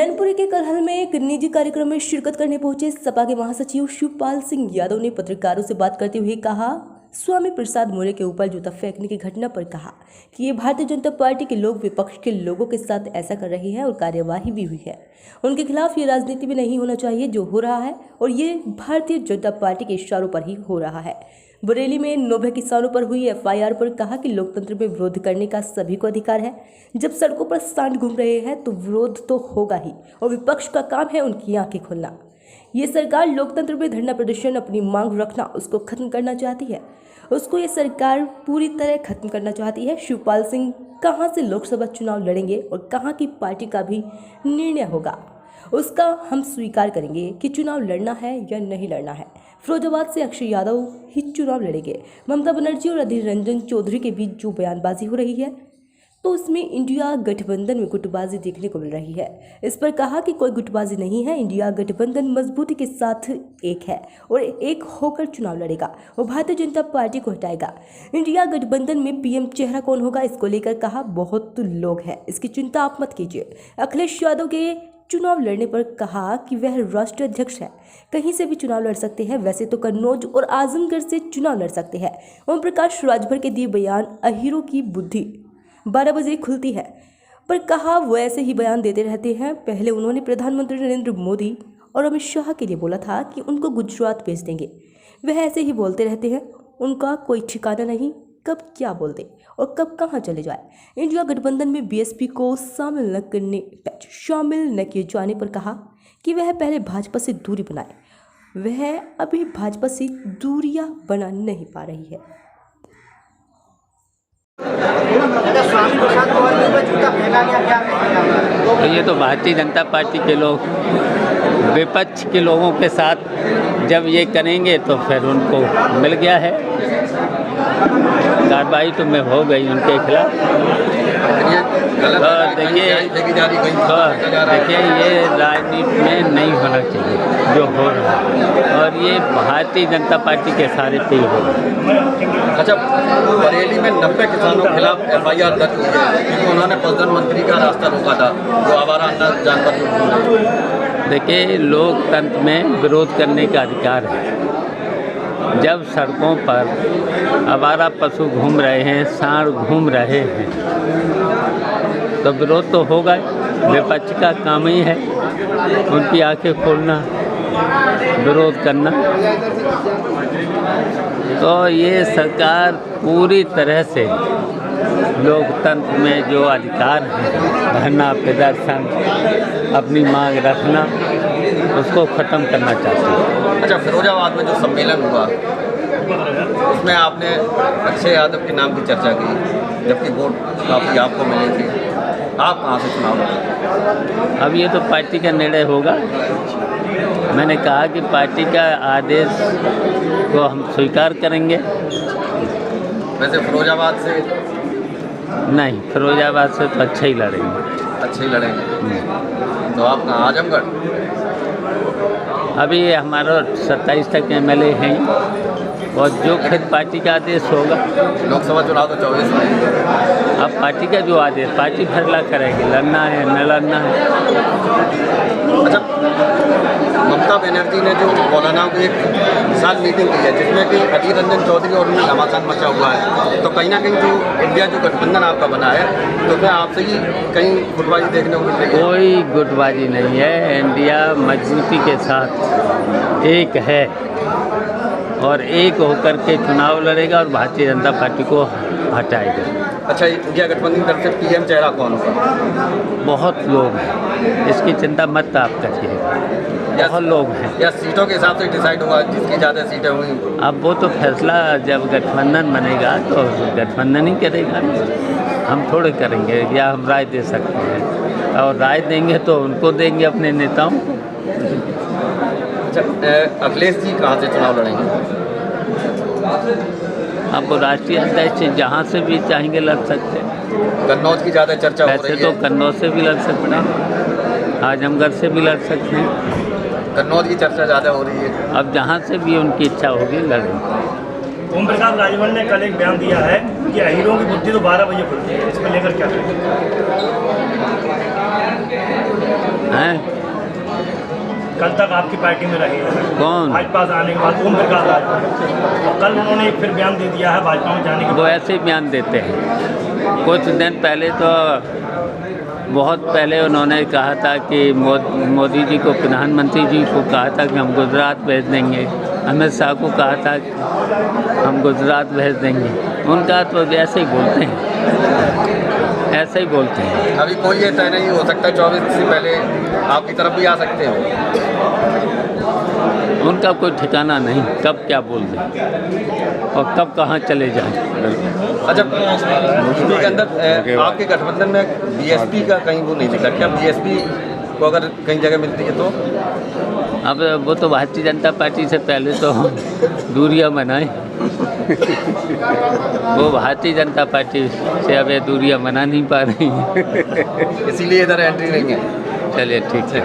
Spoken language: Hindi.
मैनपुरी के करहल में एक निजी कार्यक्रम में शिरकत करने पहुंचे सपा के महासचिव शिवपाल सिंह यादव ने पत्रकारों से बात करते हुए कहा, स्वामी प्रसाद मौर्य के ऊपर जूता फेंकने की घटना पर कहा कि ये भारतीय जनता पार्टी के लोग विपक्ष के लोगों के साथ ऐसा कर रहे हैं और कार्यवाही भी हुई है। उनके खिलाफ ये राजनीति में नहीं होना चाहिए जो हो रहा है, और ये भारतीय जनता पार्टी के इशारों पर ही हो रहा है। बरेली में 90 किसानों पर हुई एफआईआर पर कहा कि लोकतंत्र में विरोध करने का सभी को अधिकार है। जब सड़कों पर सांड घूम रहे हैं तो विरोध तो होगा ही, और विपक्ष का काम है उनकी आंखें खोलना। ये सरकार लोकतंत्र में धरना प्रदर्शन, अपनी मांग रखना, उसको खत्म करना चाहती है। उसको ये सरकार पूरी तरह खत्म करना चाहती है। शिवपाल सिंह कहाँ से लोकसभा चुनाव लड़ेंगे और कहाँ की पार्टी का भी निर्णय होगा, उसका हम स्वीकार करेंगे कि चुनाव लड़ना है या नहीं लड़ना है। फिरोजाबाद से अक्षय यादव ही चुनाव लड़ेंगे। ममता बनर्जी और अधीर रंजन चौधरी के बीच जो बयानबाजी हो रही है, तो उसमें इंडिया गठबंधन में गुटबाजी देखने को मिल रही है। इस पर कहा कि कोई गुटबाजी नहीं है, इंडिया गठबंधन मजबूती के साथ एक है और एक होकर चुनाव लड़ेगा। वो भारतीय जनता पार्टी को हटाएगा। इंडिया गठबंधन में पीएम चेहरा कौन होगा, इसको लेकर कहा बहुत लोग हैं, इसकी चिंता आप मत कीजिए। अखिलेश यादव के चुनाव लड़ने पर कहा कि वह राष्ट्रीय अध्यक्ष है, कहीं से भी चुनाव लड़ सकते हैं। वैसे तो कन्नौज और आजमगढ़ से चुनाव लड़ सकते हैं। ओम प्रकाश राजभर के दिए बयान अहीरों की बुद्धि 12 बजे खुलती है पर कहा वो ऐसे ही बयान देते रहते हैं। पहले उन्होंने प्रधानमंत्री नरेंद्र मोदी और अमित शाह के लिए बोला था कि उनको गुजरात भेज देंगे। वह ऐसे ही बोलते रहते हैं, उनका कोई ठिकाना नहीं, कब क्या बोल दे और कब कहां चले जाए। इंडिया गठबंधन में बीएसपी को शामिल न किए जाने पर कहा कि वह पहले भाजपा से दूरी बनाए। वह अभी भाजपा से दूरियां बना नहीं पा रही है। तो ये तो भारतीय जनता पार्टी के लोग विपक्ष के लोगों के साथ जब ये करेंगे तो फिर उनको मिल गया है, कार्रवाई तो में हो गई उनके खिलाफ। तो देखिए ये राजनीति में नहीं होना चाहिए जो हो रहा है, और ये भारतीय जनता पार्टी के सारे पे हो रहा है। अच्छा, बरेली में 90 किसानों के खिलाफ एफआईआर दर्ज हुई है क्योंकि उन्होंने प्रधानमंत्री का रास्ता रोका था, जो आवारा जानवर जो घूम रहे। देखिए, लोकतंत्र में विरोध करने का अधिकार है। जब सड़कों पर आवारा पशु घूम रहे हैं, सांड घूम रहे हैं, तो विरोध तो होगा। विपक्ष का काम ही है उनकी आंखें खोलना, विरोध करना। तो ये सरकार पूरी तरह से लोकतंत्र में जो अधिकार है, धरना प्रदर्शन, अपनी मांग रखना, उसको ख़त्म करना चाहती है। अच्छा, फिरोजाबाद में जो सम्मेलन हुआ उसमें आपने अक्षय यादव के नाम की चर्चा की, जबकि वोट काफ़ी आपको मिले थे। आप कहाँ से चुनाव लड़ेंगे? अब ये तो पार्टी का निर्णय होगा। मैंने कहा कि पार्टी का आदेश को हम स्वीकार करेंगे। वैसे फिरोजाबाद से नहीं, फिरोजाबाद से तो अच्छा ही लड़ेंगे। अच्छे ही लड़ेंगे। तो आप कहाँ, आजमगढ़? अभी हमारा 27 तक एमएलए हैं, और जो खुद पार्टी का आदेश होगा। लोकसभा चुनाव तो 24 में। अब पार्टी का जो आदेश, पार्टी फैसला करेगी, लड़ना है न लड़ना है। अच्छा, ममता बनर्जी ने जो मौलाना की एक विशाल मीटिंग की है जिसमें कि अधीर रंजन चौधरी और उनमें घमासान मचा हुआ है, तो कहीं ना कहीं जो इंडिया जो गठबंधन आपका बना है, तो उसमें आपसे ही कहीं गुटबाजी देखने को मिल रही है? कोई गुटबाजी नहीं है। इंडिया मजबूती के साथ एक है और एक होकर के चुनाव लड़ेगा और भारतीय जनता पार्टी को हटाएगा। अच्छा, इंडिया गठबंधन की तरफ से पीएम चेहरा कौन होगा? बहुत लोग हैं, इसकी चिंता मत आप करिए। बहुत लोग हैं। या सीटों के हिसाब से डिसाइड होगा, जिसकी ज़्यादा सीटें हुई? अब वो तो फैसला जब गठबंधन बनेगा तो गठबंधन ही करेगा, हम थोड़े करेंगे, या हम राय दे सकते हैं, और राय देंगे तो उनको देंगे अपने नेताओं को। अच्छा, अखिलेश जी कहाँ से चुनाव लड़ेंगे? आपको राष्ट्रीय अध्यक्ष जहाँ से भी चाहेंगे लड़ सकते हैं। कन्नौज की ज़्यादा चर्चा हो रही है। वैसे तो कन्नौज से भी लड़ सकते हैं, आजमगढ़ से भी लड़ सकते हैं। कन्नौज की चर्चा ज़्यादा हो रही है। अब जहाँ से भी उनकी इच्छा होगी लड़ेंगे। ओम प्रकाश राजभर ने कल एक बयान दिया है ये हीरो की बुद्धि तो 12 बजे खुलती है, इसको लेकर क्या करें? हैं? कल तक आपकी पार्टी में रहे कौन? भाजपा से आने के बाद ओम प्रकाश राजभर, और कल उन्होंने एक फिर बयान दे दिया है भाजपा में जाने के वो बाद। ऐसे ही बयान देते हैं। कुछ दिन पहले तो बहुत पहले उन्होंने कहा था कि मोदी जी को, प्रधानमंत्री जी को कहा था कि हम गुजरात भेज देंगे, अमित शाह को कहा था कि हम गुजरात भेज देंगे। उनका तो ऐसे ही बोलते हैं, ऐसे ही बोलते हैं। अभी कोई ये तय नहीं हो सकता 24 से पहले आपकी तरफ भी आ सकते हैं। उनका कोई ठिकाना नहीं, कब क्या बोल दें और कब कहाँ चले जाएं। अच्छा, यूपी के अंदर आपके गठबंधन में बीएसपी का कहीं वो नहीं दिखा, क्या बीएसपी को अगर कहीं जगह मिलती है तो? अब वो तो भारतीय जनता पार्टी से पहले तो दूरियां बनाए। वो भारतीय जनता पार्टी से अब ये दूरियां बना नहीं पा रही हैं। इसीलिए इधर एंट्री नहीं है। चलिए ठीक है।